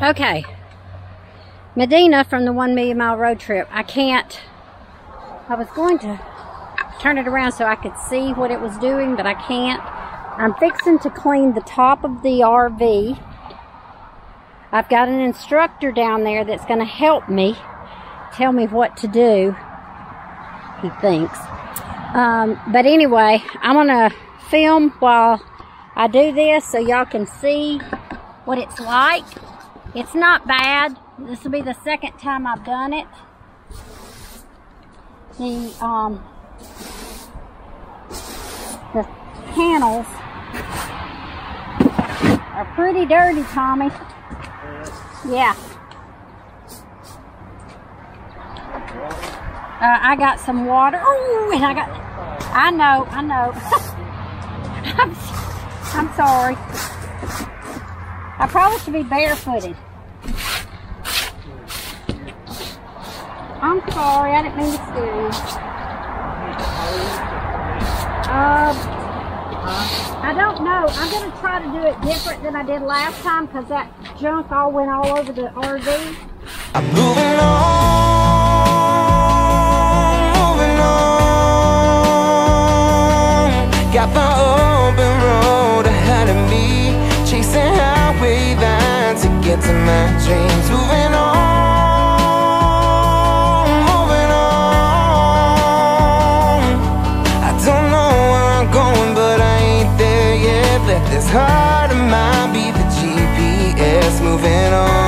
Okay, Medina from the 1 Million Mile Road Trip. I was going to turn it around so I could see what it was doing, but I can't. I'm fixing to clean the top of the RV. I've got an instructor down there that's going to help me, tell me what to do, he thinks. But anyway, I'm going to film while I do this so y'all can see what it's like. It's not bad. This will be the second time I've done it. The panels are pretty dirty, Tommy. Yeah. I got some water. Oh, and I know. I'm sorry. I probably should be barefooted. I'm sorry, I didn't mean to scare you. I don't know. I'm going to try to do it different than I did last time because that junk all went all over the RV. I'm moving on, got my open road ahead of me, chasing highway lines to get to my dreams. Moving on. I don't know where I'm going, but I ain't there yet. Let this heart of mine be the GPS. Moving on.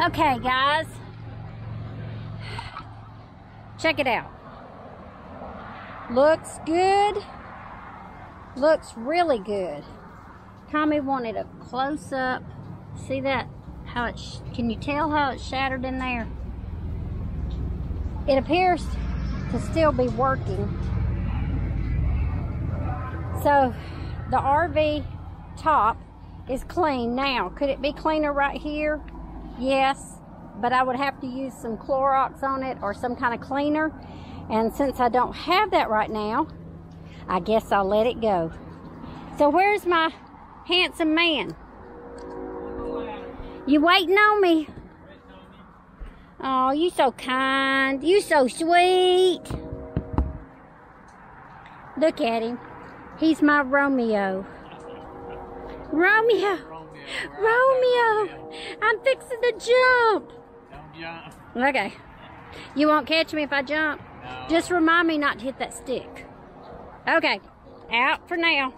Okay, guys, check it out. Looks good. Looks really good. Tommy wanted a close-up. See that? How it? Can you tell how it's shattered in there? It appears to still be working. So the RV top is clean now. Could it be cleaner right here? Yes, but I would have to use some Clorox on it or some kind of cleaner. And since I don't have that right now, I guess I'll let it go. So where's my handsome man? You waiting on me? Oh, you so kind. You so sweet. Look at him. He's my Romeo. Romeo. Romeo. I'm fixing to jump. Don't jump. Okay. You won't catch me if I jump? No. Just remind me not to hit that stick. Okay. Out for now.